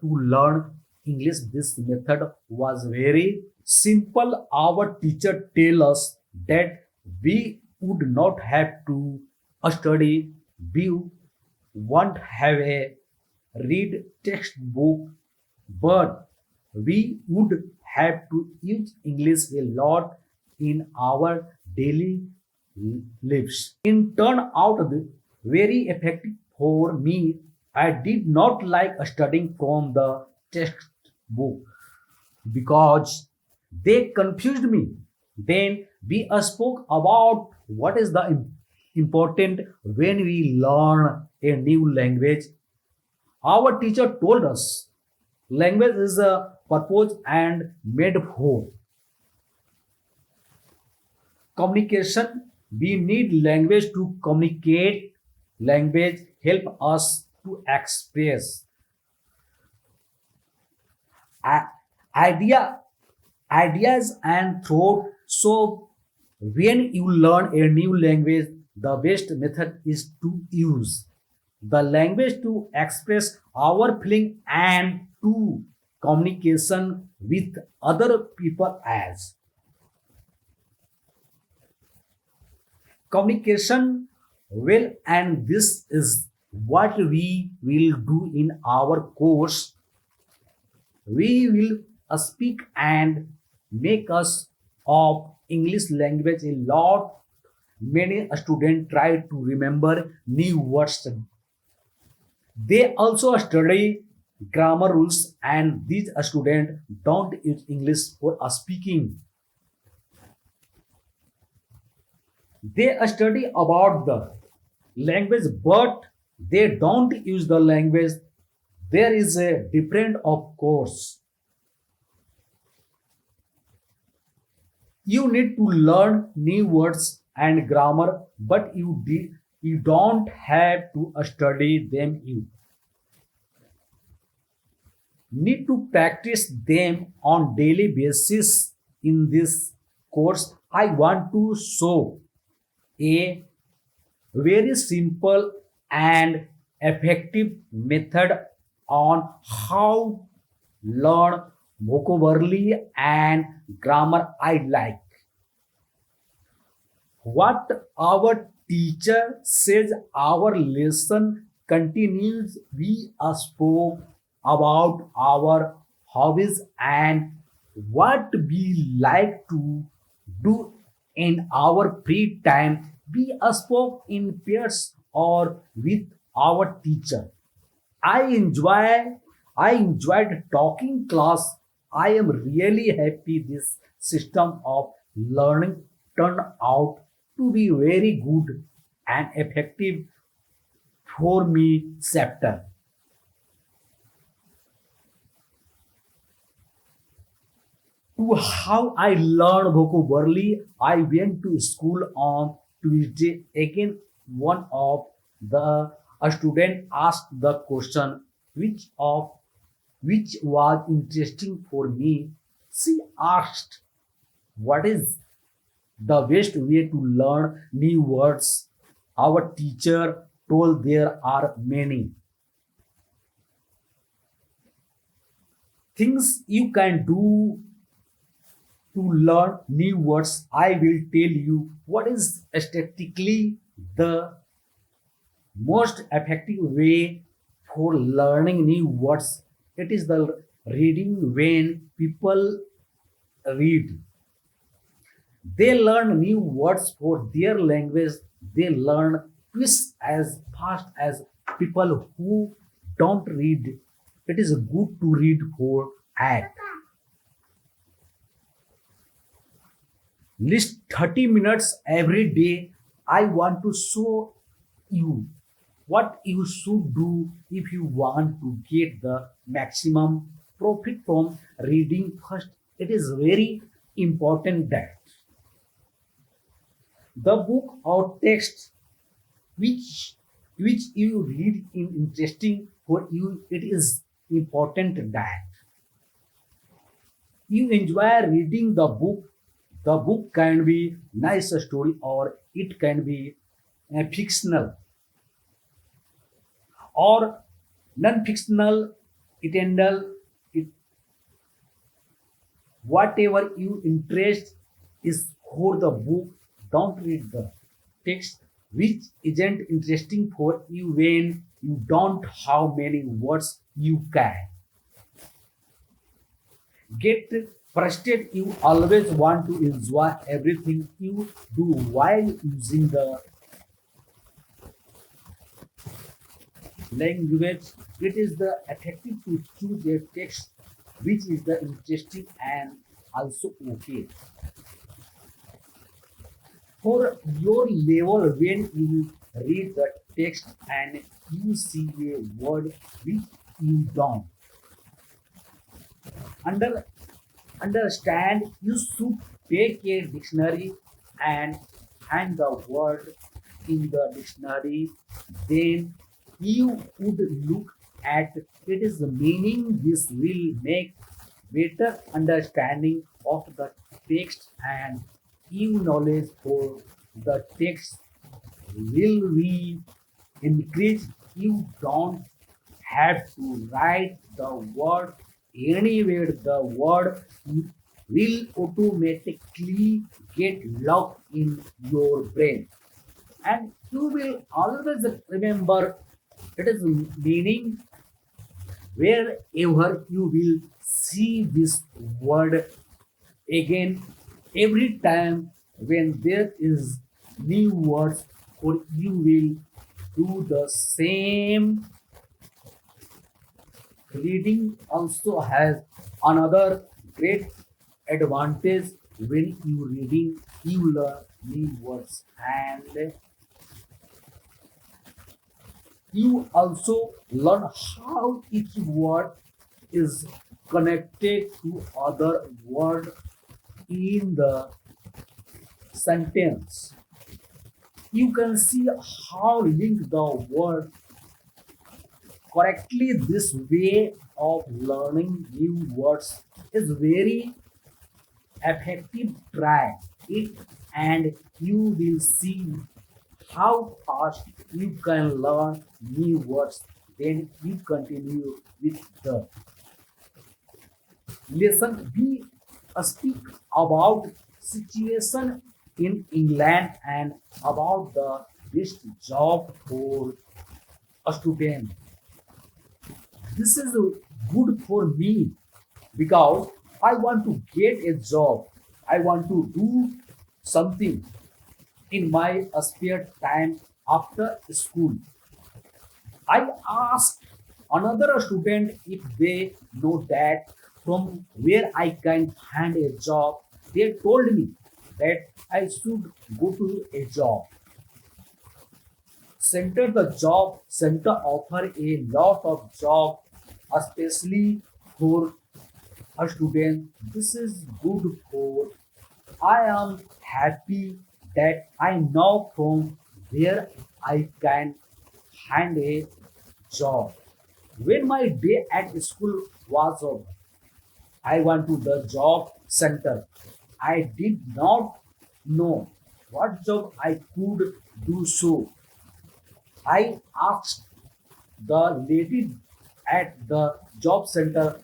to learn English, this method was very simple. Our teacher tell us that we would not have to study, we won't have a read textbook, but we would have to use English a lot in our daily lives. In turn out very effective for me. I did not like studying from the textbook because they confused me. Then we spoke about what is the important when we learn a new language. Our teacher told us language is a purpose and made for communication. We need language to communicate. Language help us to express i- idea ideas and thought. So when you learn a new language, the best method is to use the language to express our feeling and to communication with other people as communication well. And this is what we will do in our course. We will speak and make us of English language a lot. Many students try to remember new words. They also study grammar rules, and these students don't use English for speaking. They study about the language, but they don't use the language. There is a different of course. You need to learn new words and grammar, but you don't have to study them. You need to practice them on daily basis. In this course, I want to show a very simple and effective method on how learn vocabulary and grammar. I like what our teacher says. Our lesson continues. We spoke about our hobbies and what we like to do in our free time. We spoke in pairs or with our teacher. I enjoy I enjoyed talking class. I am really happy this system of learning turned out to be very good and effective for me chapter. To how I learned vocabulary, I went to school on Tuesday. Again, one of the a student asked the question which was interesting for me. She asked, "What is the best way to learn new words?" Our teacher told there are many things you can do to learn new words. I will tell you what is statistically the most effective way for learning new words. It is the reading. When people read, they learn new words for their language. They learn twice as fast as people who don't read. It is good to read for at least 30 minutes every day. I want to show you what you should do if you want to get the maximum profit from reading. First, it is very important that the book or text which which you read in interesting for you. It is important that you enjoy reading the book. The book can be nice story or it can be fictional or non-fictional. it handle it whatever you interest is for the book. Don't read the text which isn't interesting for you when you don't how many words you can get frustrated. You always want to enjoy everything you do while using the language. It is the effective to choose a text which is the interesting and also okay for your level. When you read the text and you see a word which you don't under understand, you should take a dictionary and find the word in the dictionary. Then you would look at its meaning. This will make better understanding of the text, and you knowledge for the text will be increased. You don't have to write the word anywhere. The word will automatically get locked in your brain, and you will always remember its meaning wherever you will see this word again. Every time when there is new words, or you will do the same. Reading also has another great advantage. When you reading, you learn new words, and you also learn how each word is connected to other word in the sentence. You can see how link the word correctly. This way of learning new words is very effective. Try it and you will see how fast you can learn new words. Then you continue with the lesson. We speak about situation in England and about the best job for a student. This is good for me because I want to get a job. I want to do something in my spare time after school. I asked another student if they know that from where I can find a job. They told me that I should go to a job center. The job center offer a lot of job, especially for a student. This is good for. I am happy that I know from where I can find a job. When my day at school was over, I went to the job center. I did not know what job I could do, so I asked the lady at the job center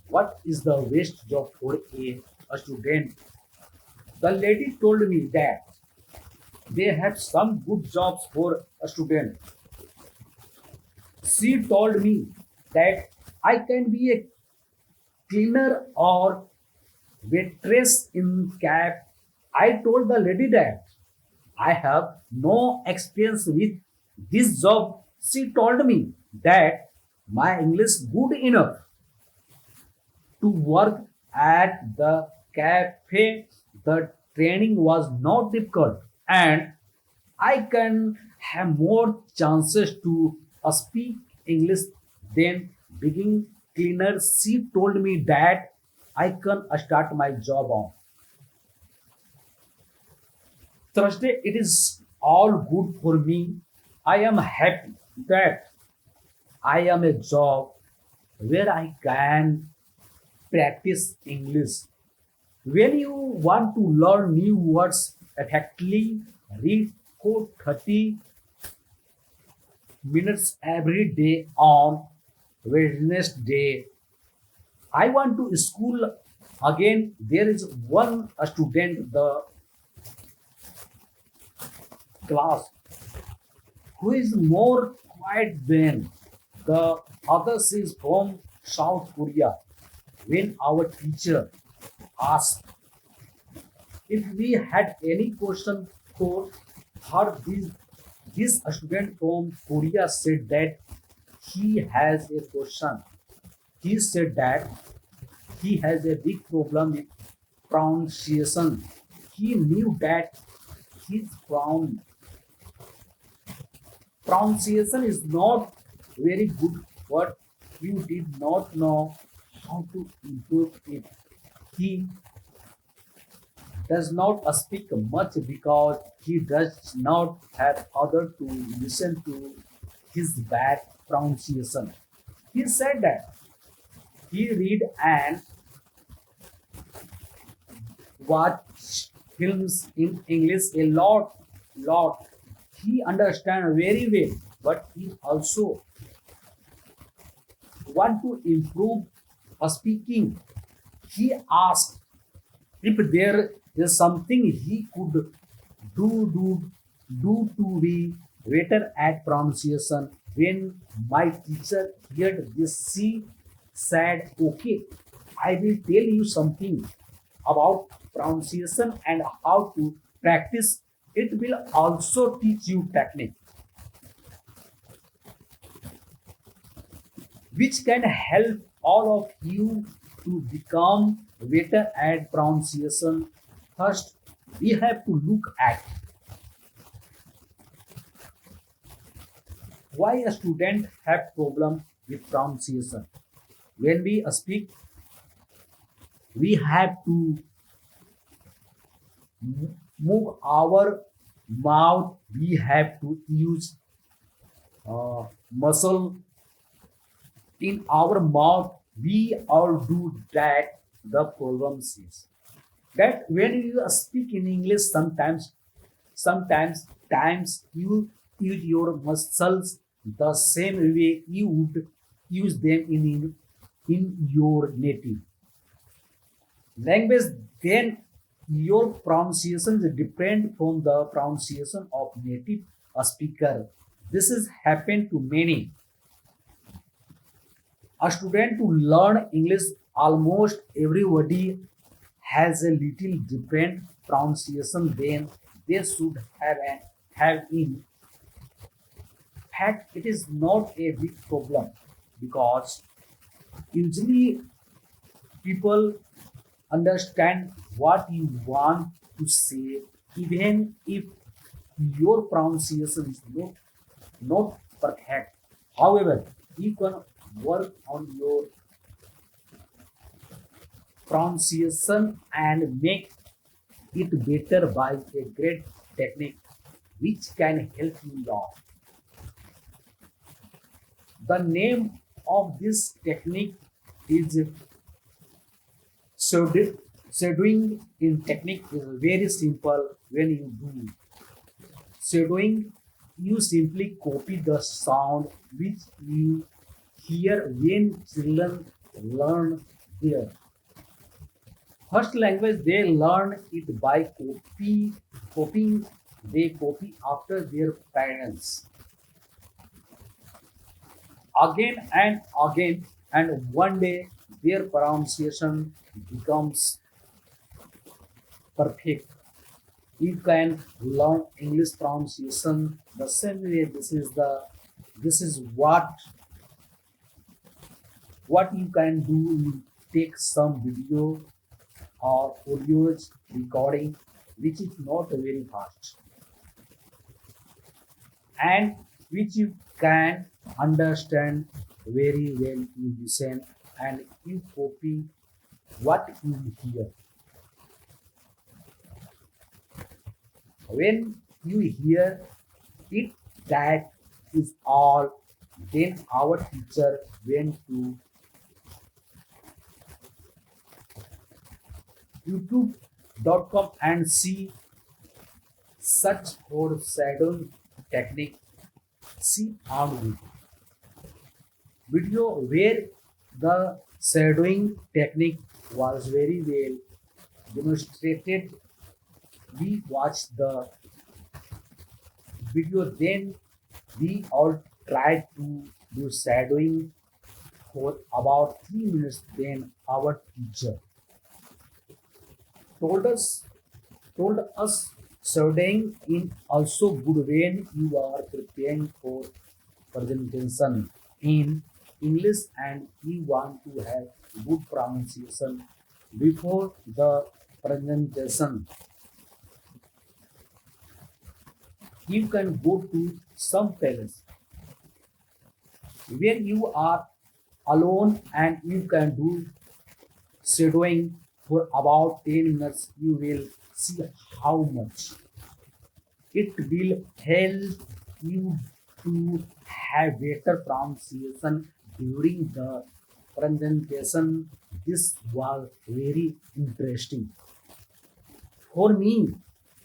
what is the best job for a student. The lady told me that they have some good jobs for a student. She told me that I can be a cleaner or waitress in cab. I told the lady that I have no experience with this job. She told me that my English good enough to work at the cafe. The training was not difficult, and I can have more chances to speak English than being cleaner. She told me that I can start my job on Thursday. It is all good for me. I am happy that I am a job where I can practice English. When you want to learn new words effectively, read for 30 minutes every day on Wednesday. I want to school again. There is one student the class who is more quiet than the others is from South Korea. When our teacher asked if we had any question for her, this student from Korea said that he has a question. He said that he has a big problem with pronunciation. He knew that his pronunciation is not very good, but he did not know how to improve it. He does not speak much because he does not have other to listen to his bad pronunciation. He said that he read and watch films in English a lot. He understand very well, but he also want to improve speaking. He asked if there is something he could do to be better at pronunciation. When my teacher heard this, she said, "Okay, I will tell you something about pronunciation and how to practice. It will also teach you technique which can help all of you to become better at pronunciation. First, we have to look at why a student have problem with pronunciation. When we speak, we have to move our mouth. We have to use muscle in our mouth. We all do that. The problem is that when you speak in English, sometimes times you use your muscles the same way you would use them in your native language. Then your pronunciation is different from the pronunciation of native speaker. This is happened to many. A student to learn English, almost everybody has a little different pronunciation than they should have in fact. It is not a big problem because usually people understand what you want to say, even if your pronunciation is not perfect. However, you can work on your pronunciation and make it better by a great technique which can help you lot. The name of this technique is shadowing. In technique is very simple. When you do shadowing, you simply copy the sound which you hear when children learn their first language. They learn it by copying. They copy after their parents again and again, and one day their pronunciation becomes perfect. You can learn English pronunciation the same way. This is what you can do. You take some video or audio recording which is not very fast and which you can understand very well. You listen and you copy what you hear. When you hear it, that is all. Then our teacher went to youtube.com and see search for shadowing technique. She found it. video where the shadowing technique was very well demonstrated. We watched the video, then we all tried to do shadowing for about 3 minutes. Then our teacher told us told us shadowing in also good when you are preparing for presentation in English and you want to have good pronunciation before the presentation. You can go to some palace where you are alone and you can do shadowing for about 10 minutes. You will see how much it will help you to have better pronunciation during the presentation. This was very interesting. For me,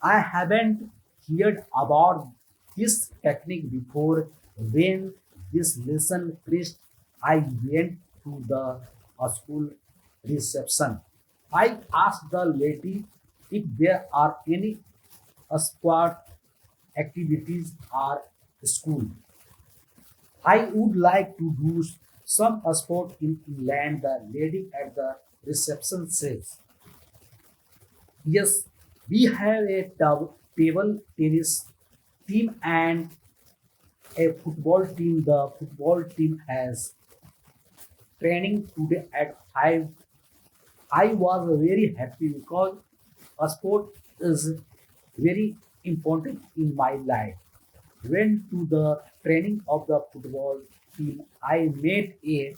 I haven't heard about this technique before. When this lesson finished, I went to the school reception. I asked the lady if there are any sport activities at school. I would like to do some sport in England. The lady at the reception says, yes, we have a table tennis team and a football team. The football team has training today at 5. I was very happy because a sport is very important in my life. Went to the training of the football team. I met a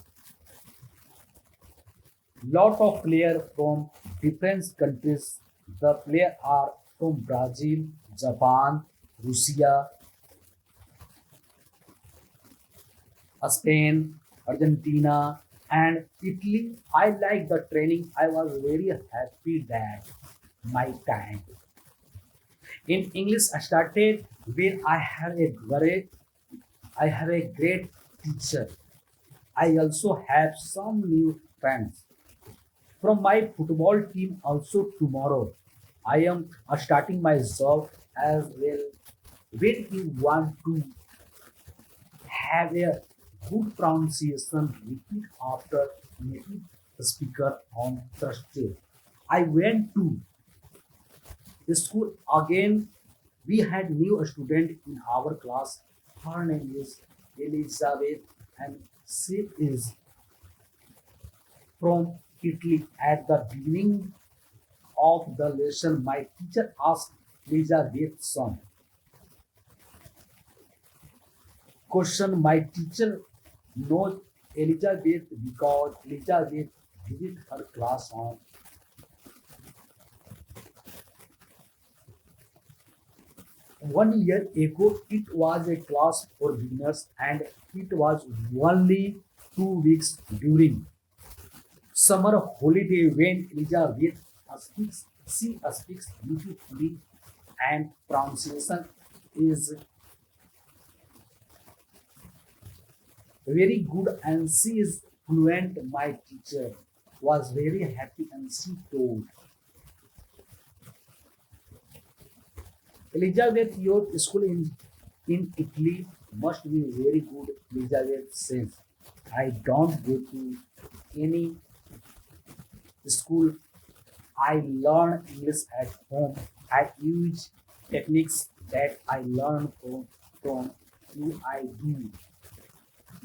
lot of players from different countries. The players are from Brazil, Japan, Russia, Spain, Argentina, and Italy. I like the training. I was very happy that my time. In English, I started when I have a great teacher. I also have some new friends from my football team. Also tomorrow, I am starting my job as well. When you want to have a good pronunciation, repeat after native speaker on Thursday. I went to school again. We had new student in our class. Her name is Elizabeth and she is from Italy. At the beginning of the lesson, my teacher asked Elizabeth some question. My teacher knows Elizabeth because Elizabeth visit her class on 1 year ago. It was a class for beginners and it was only 2 weeks during summer holiday when Elizabeth speaks. She speaks beautifully and pronunciation is very good and she is fluent. My teacher was very happy and she told Elizabeth, your school in Italy must be very good. Elizabeth says, I don't go to any school. I learn English at home. I use techniques that I learned from you. I do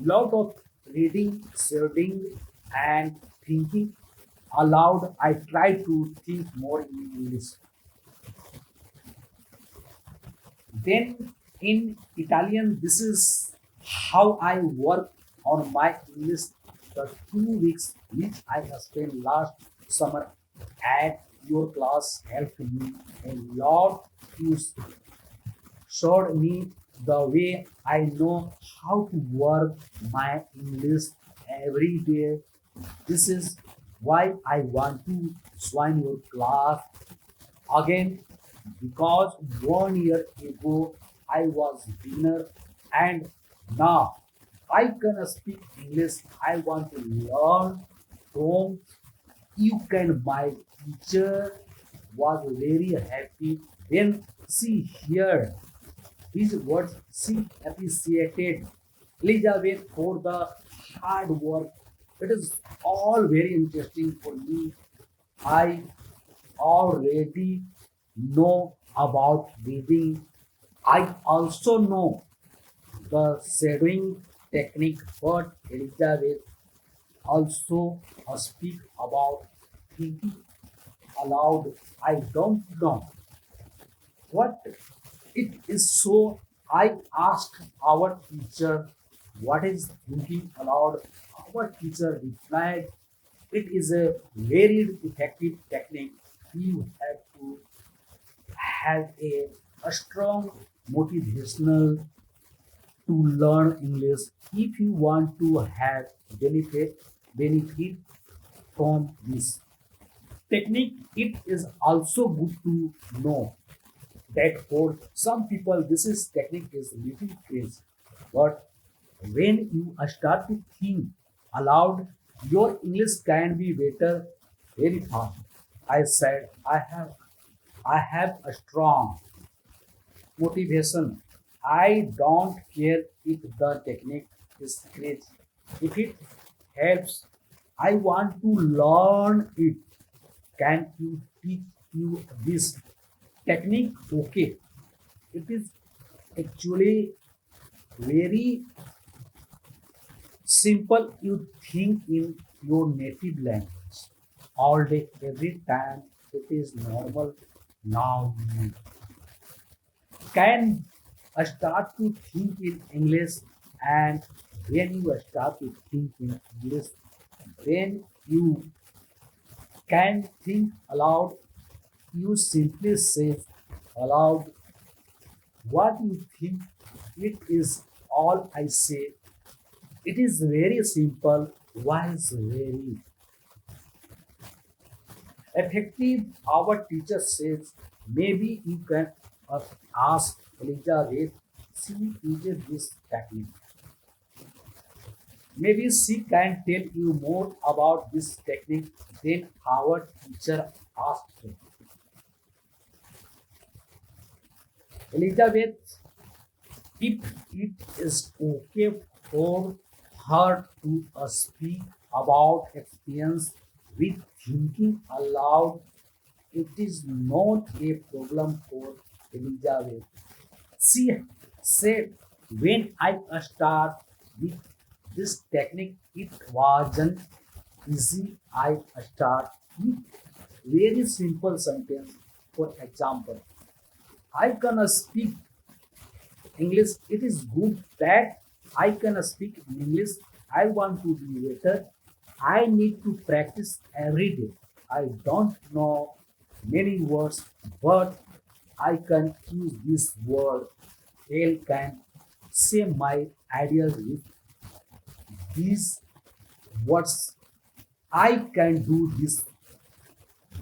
lot of reading, studying, and thinking aloud. I try to think more in English. Then in Italian, this is how I work on my English. The 2 weeks which I have spent last summer at your class helped me a lot. You showed me the way I know how to work my English every day. This is why I want to join your class again, because 1 year ago I was beginner and now I can speak English. I want to learn from you. Can my teacher was very happy when she heard these words. She appreciated Elizabeth for the hard work. It is all very interesting for me. I already know about breathing. I also know the shadowing technique, but Elizabeth also speak about thinking aloud. I don't know what it is, so I asked our teacher what is thinking aloud. Our teacher replied, it is a very effective technique. You have to have a strong motivational to learn English. If you want to have benefit from this technique, it is also good to know that for some people this is technique is little crazy. But when you start to think aloud, your English can be better very fast. I said I have a strong motivation. I don't care if the technique is crazy. If it helps, I want to learn it. Can you teach you this technique? Okay. It is actually very simple. You think in your native language all day, every time. It is normal. Now you can start to think in English, and when you start to think in English, when you can think aloud, you simply say aloud what you think. It is all I say. It is very simple. Why is very effective? Our teacher says maybe you can uh, ask Elizabeth. She uses this technique. Maybe she can tell you more about this technique than our teacher asked her. Elizabeth, if it is okay for her to speak about experience with thinking aloud, it is not a problem for Elizabeth. She said, when I start with this technique, it wasn't easy. I start with very simple sentence. For example, I can speak English. It is good that I can speak in English. I want to be better. I need to practice every day. I don't know many words, but I can use this word. I can say my ideas with these words. I can do this.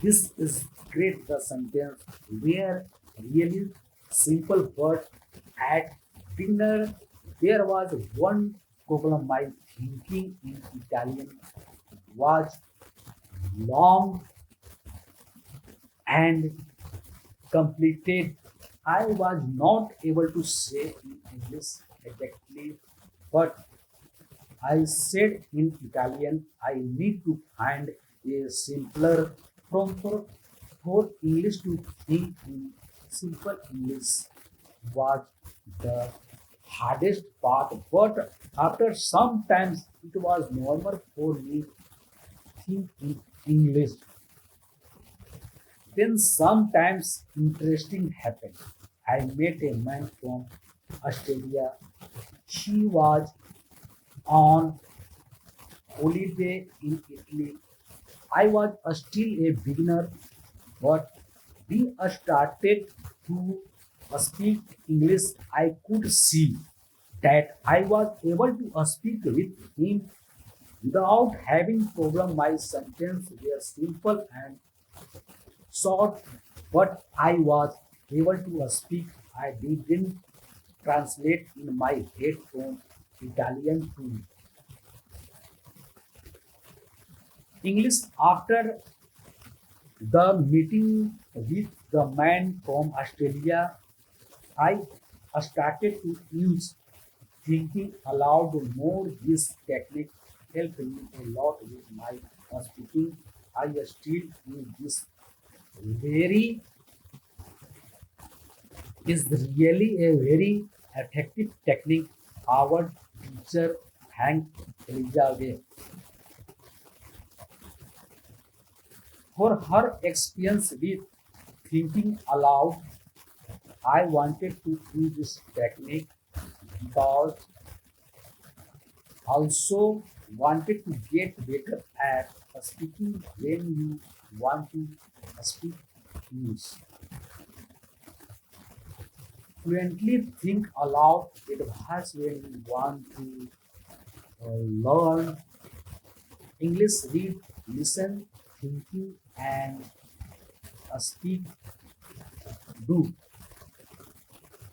This is great. The sentence were really simple word. At dinner, there was one problem. My thinking in Italian was long and completed. I was not able to say in English exactly, but I said in Italian. I need to find a simpler form for English to think in simple English was the hardest part, but after some times it was normal for me to think in English. Then sometimes interesting happened. I met a man from Australia. He was on holiday in Italy. I was still a beginner, but we started to speak English. I could see that I was able to speak with him without having problem. My sentences were simple and short, but I was able to speak. I didn't translate in my headphone. Italian too. English after the meeting with the man from Australia, I started to use thinking aloud more. This technique helped me a lot with my speaking. I still use this very is really a very effective technique. Our teacher Hank Elizabeth for her experience with thinking aloud. I wanted to use this technique because also wanted to get better at speaking when you want to speak English. Fluently think aloud advice when you want to learn English, read, listen, thinking, and speak, do.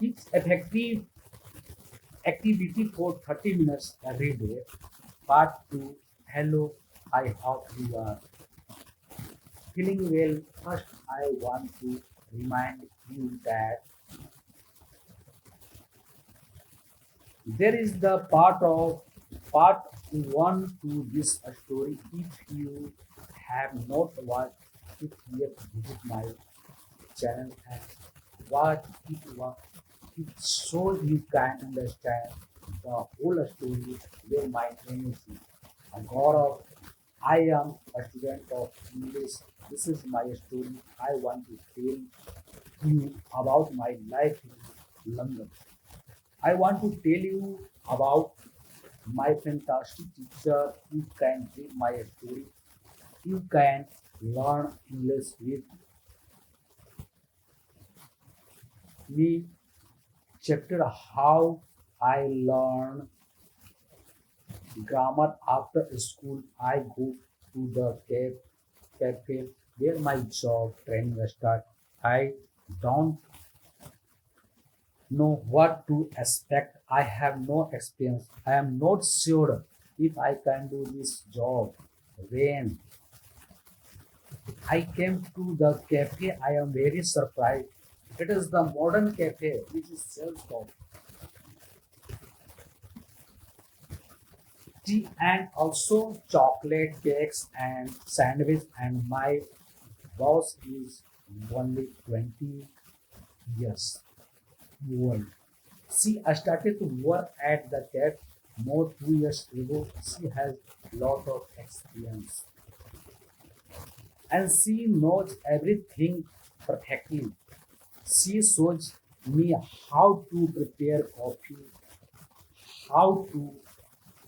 It's effective activity for 30 minutes every day. Part 2. Hello, I hope you are feeling well. First, I want to remind you that there is the part one to this story. If you have not watched it yet, visit my channel and watch it so you can understand the whole story where my name is Gaurav. I am a student of English. This is my story. I want to tell you about my life in London. I want to tell you about my fantastic teacher. You can read my story. You can learn English with me. Chapter how I learn grammar after school. I go to the cafe where my job training start. I don't know what to expect. I have no experience. I am not sure if I can do this job. When I came to the cafe, I am very surprised. It is the modern cafe which is sells coffee, tea, and also chocolate cakes and sandwich. And my boss is only 20 years old. See, I started to work at the cafe more 2 years ago. She has lot of experience and she knows everything perfectly. She shows me how to prepare coffee, how to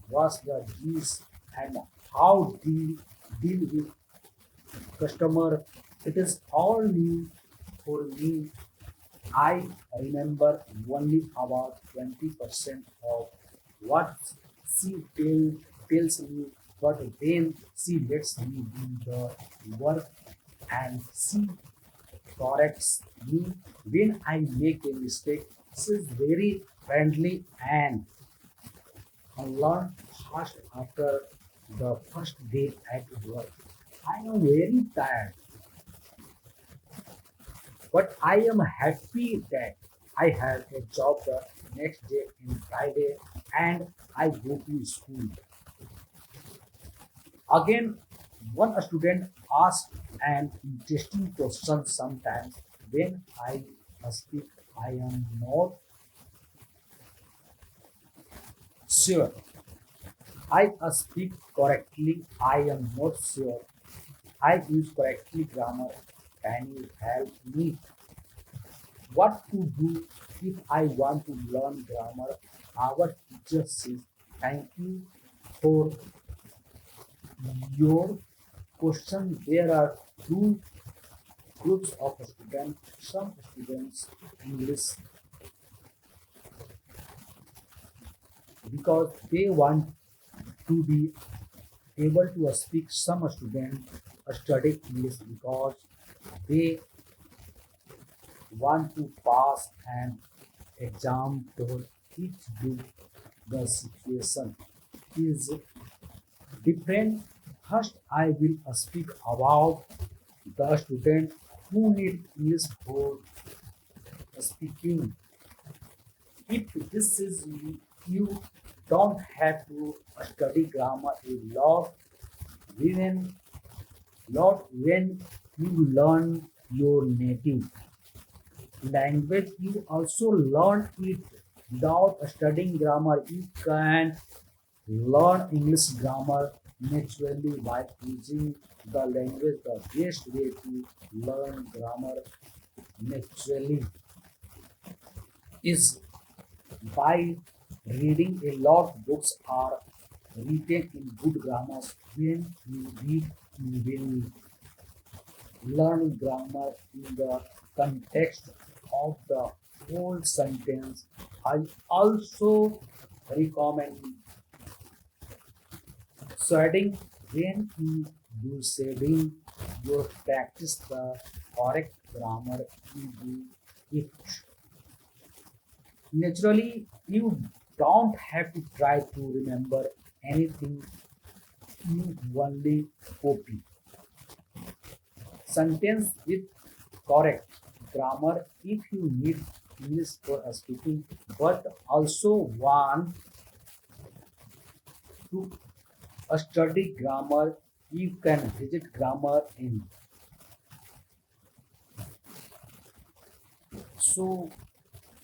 wash the dishes, and how to deal with customer. It is all new for me. I remember only about 20% of what she tells me, but then she lets me do the work and she corrects me when I make a mistake. She is very friendly and I learned fast after the first day at work. I am very tired, but I am happy that I have a job the next day in Friday and I go to school. Again, one student asked an interesting question sometimes when I speak. I am not sure. I speak correctly. I am not sure. I use correctly grammar. Can you help me? What to do if I want to learn grammar? Our teacher says, thank you for your question. There are two groups of students. Some students English because they want to be able to speak. Some students study English because they want to pass an exam for each group. the situation is different. First, I will speak about the student who need English for speaking. If this is you, you don't have to study grammar a when when you learn your native language. You also learn it without studying grammar. You can learn English grammar naturally by using the language. The best way to learn grammar naturally is by reading a lot of books are written in good grammars. When you read, you will learn grammar in the context of the whole sentence. I also recommend studying when you do studying, you practice the correct grammar. You do it naturally. You don't have to try to remember anything. You only copy sentence with correct grammar if you need English for speaking, but also want to study grammar. You can visit grammar in. So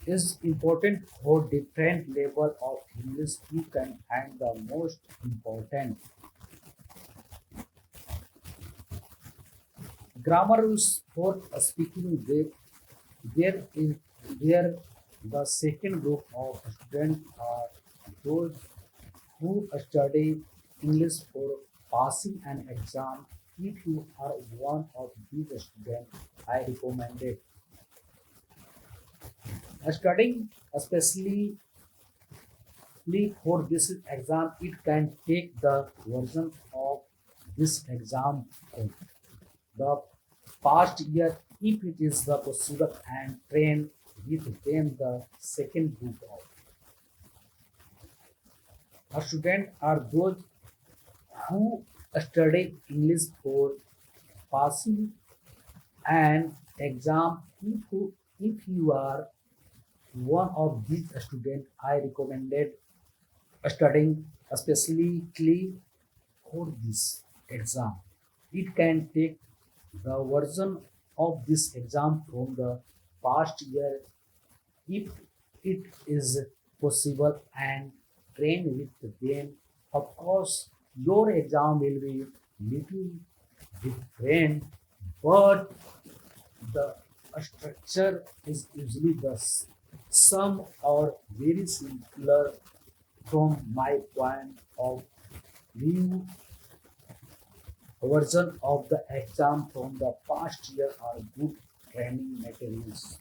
is important for different level of English. You can find the most important grammar rules for speaking. There is there the second group of students are those who study English for passing an exam. If you are one of these students, I recommend it. Studying especially for this exam, it can take the version of this exam from the past year if it is the possible, and train with them. The second group of students are those who study English for passing an exam. If you are one of these students, I recommended studying especially for this exam. It can take the version of this exam from the past year if it is possible, and train with them. Of course, your exam will be little different, but the structure is usually the some or very similar. From my point of view, version of the exam from the past year are good training materials.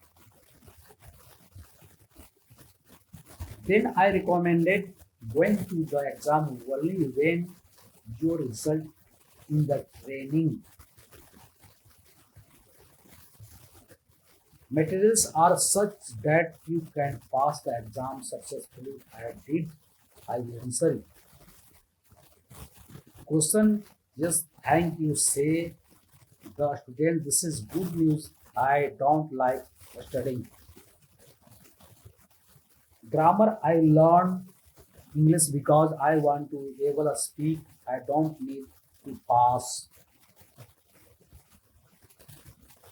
Then I recommended going to the exam only when your result in the training materials are such that you can pass the exam successfully. I did. I will answer it. Question. Yes, thank you. Say the student. This is good news. I don't like studying grammar. I learn English because I want to able to speak. I don't need to pass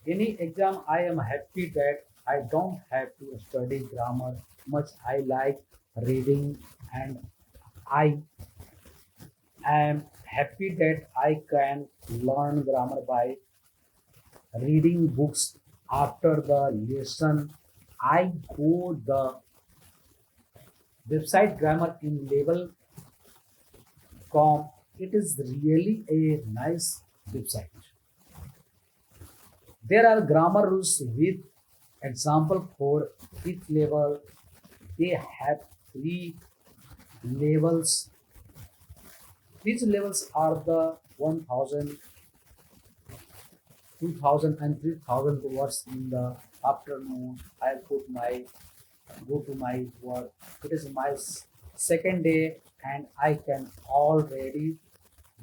any exam. I am happy that I don't have to study grammar much. I like reading, and I am happy that I can learn grammar by reading books after the lesson. I go the website grammar in level.com. It is really a nice website. There are grammar rules with example for each level. They have three levels. These levels are the 1000, 2000, and 3000 words in the afternoon. I put my go to my work. It is my second day, and I can already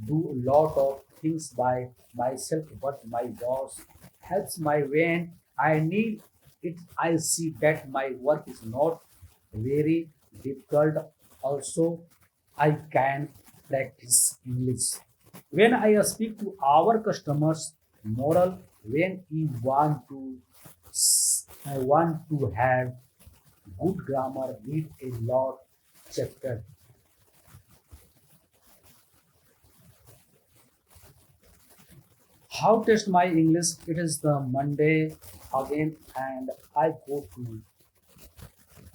do a lot of things by myself, but my boss helps my when I need it. I see that my work is not very difficult. Also, I can practice English. When I speak to our customers, moral, when we want to, I want to have good grammar, read a lot chapter. How test my English? It is the Monday again, and I go to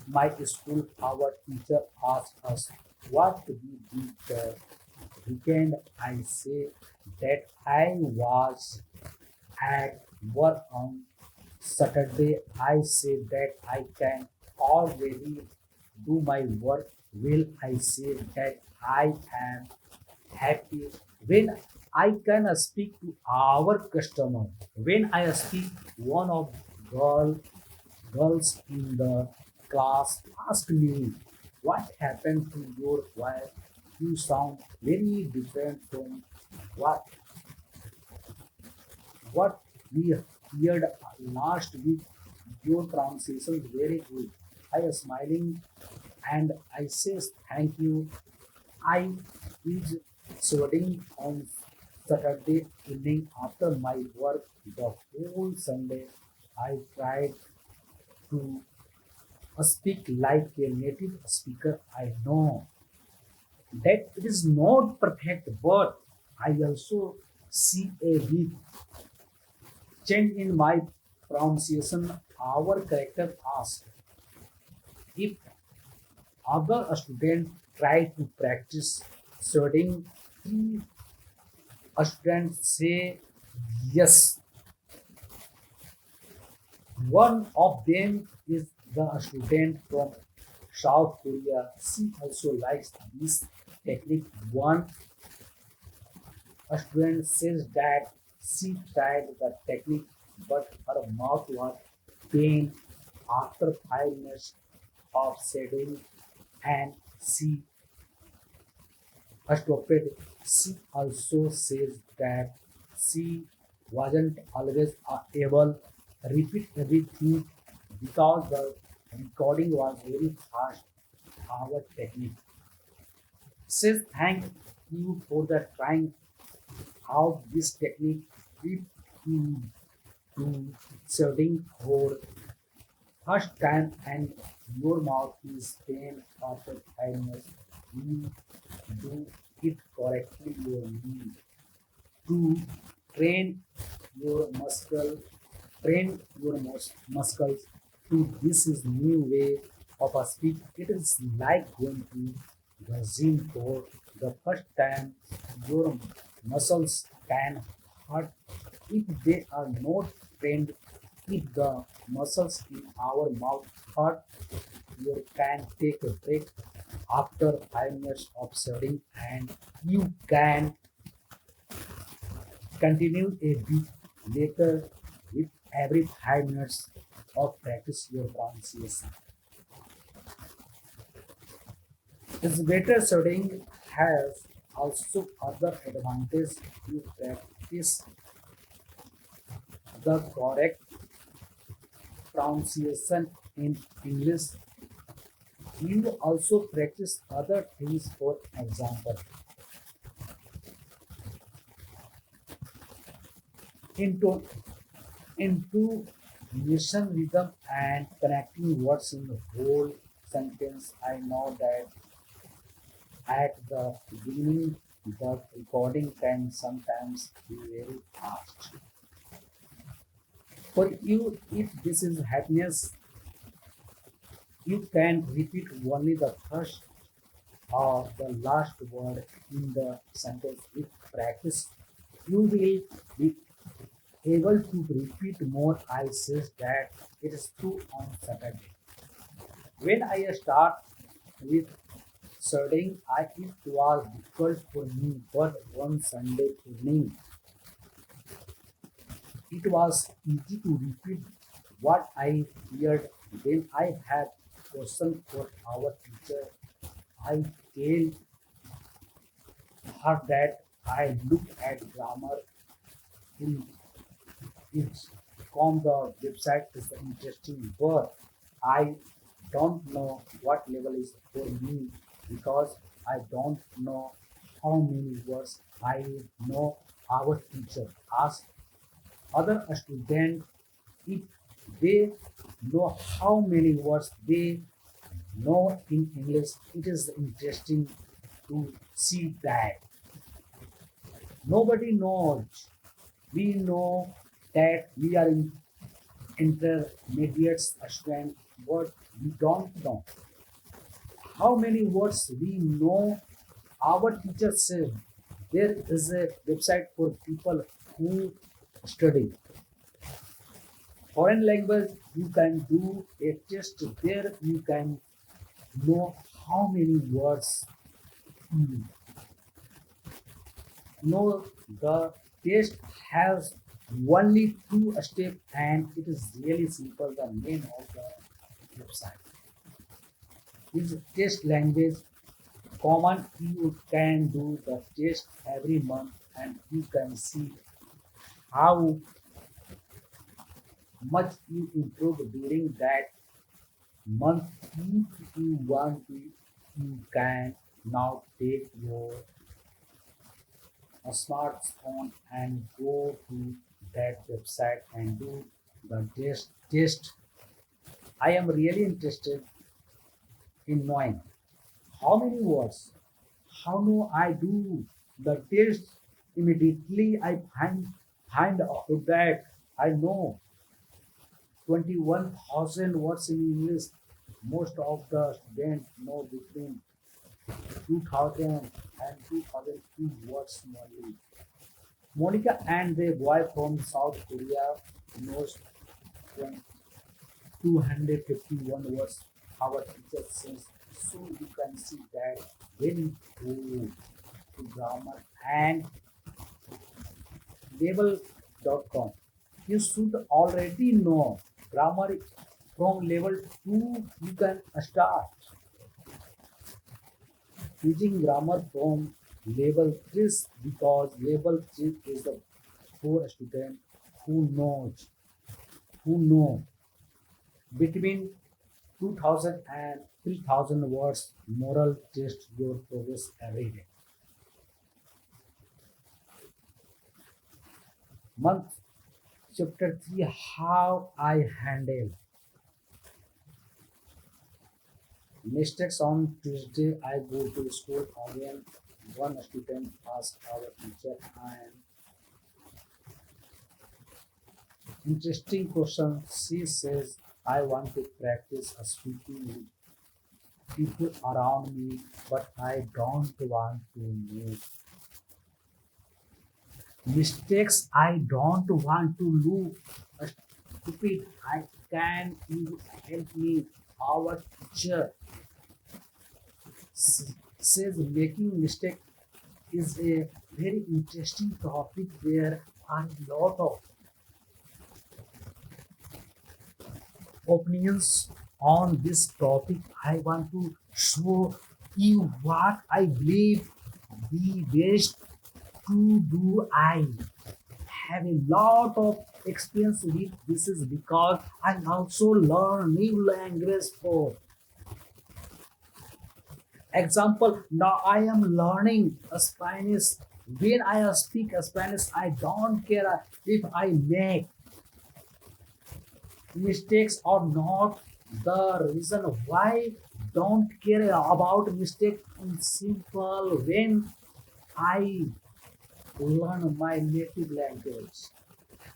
my school. Our teacher asks us what we did the weekend. I say that I was at work on Saturday. I say that I can already do my work well. I say that I am happy when I can speak to our customer. When I speak, one of girls in the class asked me, "What happened to your wife? You sound very different from what what we heard last week. Your pronunciation is very good." I am smiling and I says thank you. I is sweating on Saturday evening after my work. The whole Sunday I tried to speak like a native speaker. I know that it is not perfect, but I also see a big change in my pronunciation. Our character asked if other students try to practice studying. Three students say yes. One of them is the student from South Korea. She also likes this technique. One student says that she tried the technique, but her mouth was pain after 5 minutes of studying, and she stopped. She also says that she wasn't always able repeat everything because the recording was very fast. Our technique says thank you for the trying out this technique. If you do serving for first time and your mouth is pain after 5 minutes, you do it correctly. You need to train your muscles to this is new way of a speak. It is like going to the gym for the first time. Your muscles can hurt if they are not trained. If the muscles in our mouth hurt, you can take a break after 5 minutes of studying, and you can continue a bit later with every 5 minutes of practice your pronunciation. This better studying has also other advantage. You practice the correct pronunciation in English. You also practice other things. For example, into intonation, rhythm, and connecting words in the whole sentence. I know that at the beginning, the recording can sometimes be very fast. For you, if this is happiness, you can repeat only the first or the last word in the sentence. With practice, you will be able to repeat more. I says that it is true on Saturday. When I start with studying, it was difficult for me, but one Sunday evening, it was easy to repeat what I heard. Then I had question for our teacher. I tell her that I look at grammar in its from the website is interesting, but I don't know what level is for me because I don't know how many words I know. Our teacher asked other students if they know how many words they know in English. It is interesting to see that nobody knows. We know that we are in intermediate student, but we don't know how many words we know. Our teacher said there is a website for people who study foreign language. You can do a test there. You can know how many words you know. The test has only two steps and it is really simple. The name of the website is test language common. You can do the test every month and you can see how much you improve during that month. If you want to, you can now take your smartphone and go to that website and do the test. I am really interested in knowing how many words, how do I do the test. Immediately I find out that I know 21,000 words in English. Most of the students know between 2000 and 2002 words only. Monica and the boy from South Korea knows 251 words. Our teacher says so. You can see that when you go to grammar and level.com, you should already know grammar from level 2. You can start using grammar from level 3 because level 3 is the for student who knows who know between 2000 and 3000 words. Moral test your progress every day. Month chapter 3, how I handle mistakes. On Tuesday I go to school again. One student asked our teacher an interesting question. She says, I want to practice speaking with people around me, but I don't want to make mistakes. I don't want to look stupid. I can you help me? Our teacher says making mistake is a very interesting topic. There are a lot of opinions on this topic. I want to show you what I believe the best to do. I have a lot of experience with this is because I also learn new language. For example, now I am learning Spanish. When I speak Spanish, I don't care if I make mistakes or not. The reason why don't care about mistake is simple. When I learn my native language,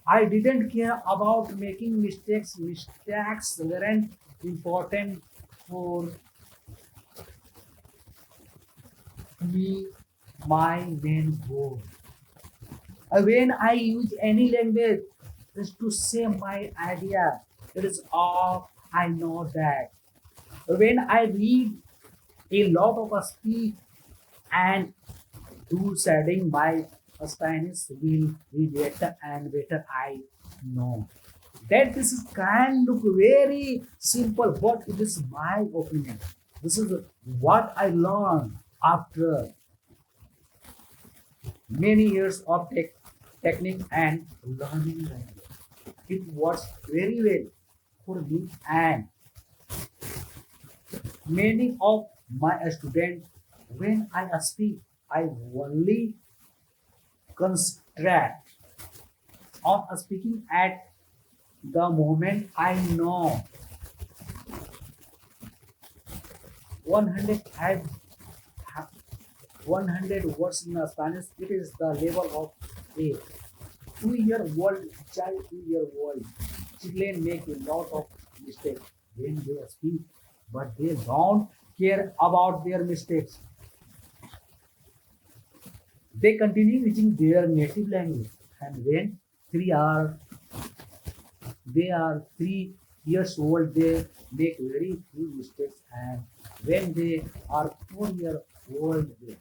I didn't care about making mistakes. Mistakes weren't important for me. My main goal when I use any language is to say my idea. It is all I know that. When I read a lot of a speech and do studying my Spanish will be better and better. I know that this is can look very simple, but it is my opinion. This is what I learned after many years of technique and learning language. It works very well for me and many of my students. When I speak, I only concentrate on speaking at the moment. I know 100 have 100 words in Spanish. It is the level of a 2 year old child. 2 year old children make a lot of mistakes when they speak, but they don't care about their mistakes. They continue using their native language, and when three are they are 3 years old, they make very few mistakes, and when they are 4 year old, they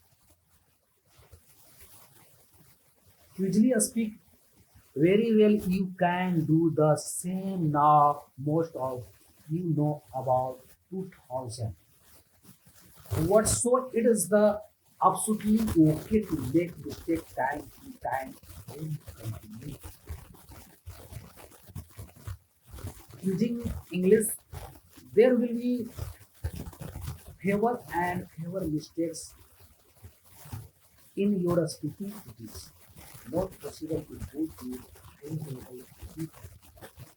usually speak very well. You can do the same now. Most of you know about 2000. What so it is the absolutely okay to make mistake time to time when you continue using English. There will be favor and favor mistakes in your speaking. It is not possible to go to high level if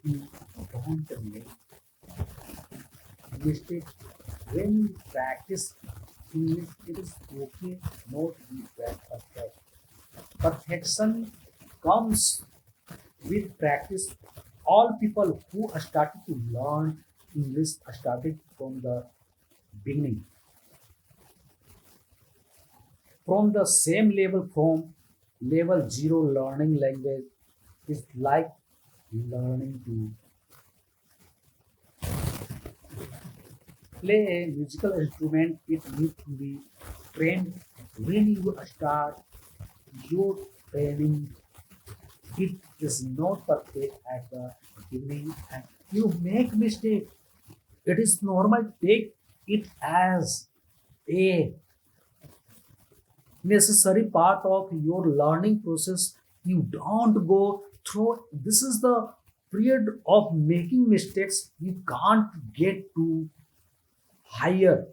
you don't make mistake. When you practice English, it is okay not to be perfect. Perfection comes with practice. All people who started to learn English started from the beginning, from the same level, from level zero. Learning language is like learning to play a musical instrument. It needs to be trained. When you start your training, it is not perfect at the beginning and you make mistake. It is normal. Take it as a necessary part of your learning process. You don't go through. This is the period of making mistakes. You can't get to higher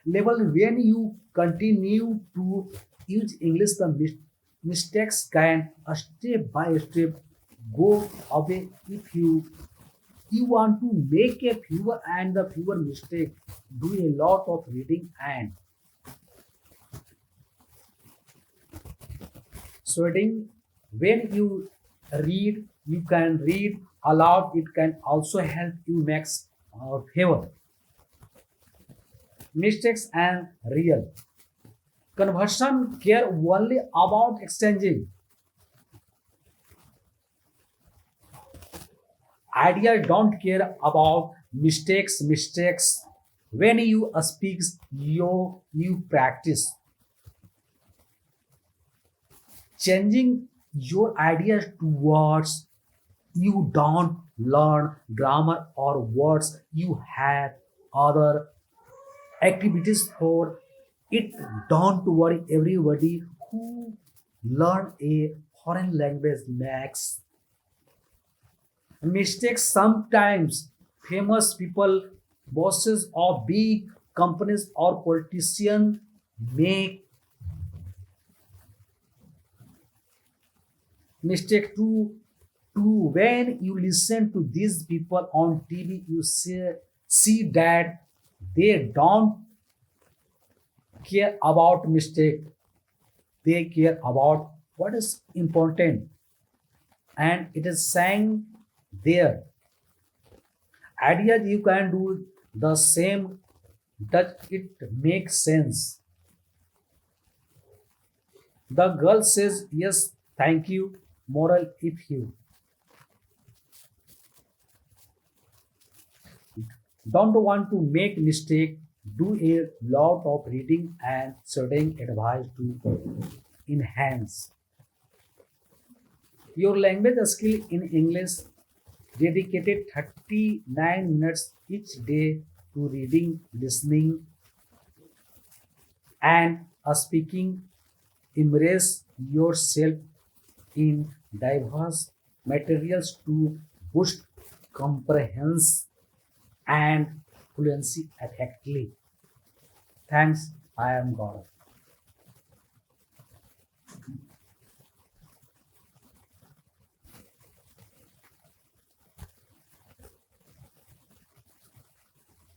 level when you continue to use English. The mistakes can step by step go away. If you want to make a fewer and the fewer mistake, do a lot of reading and sweating. When you read, you can read aloud. It can also help you make favor mistakes and real conversion care only about exchanging ideas. Don't care about mistakes. When you speak, you practice changing your ideas to words. You don't learn grammar or words. You have other activities for it. Don't worry. Everybody who learn a foreign language makes mistakes sometimes. Famous people, bosses of big companies or politicians make mistake too. When you listen to these people on TV, you see that they don't care about mistake. They care about what is important, and it is saying there ideas. You can do the same. Does it make sense? The girl says yes, thank you. Moral: if you don't want to make mistake, do a lot of reading and studying. Advice to enhance your language skill in English. Dedicated 39 minutes each day to reading, listening, and speaking. Immerse yourself in diverse materials to boost comprehension and fluency effectively. Thanks. I am Gaurav.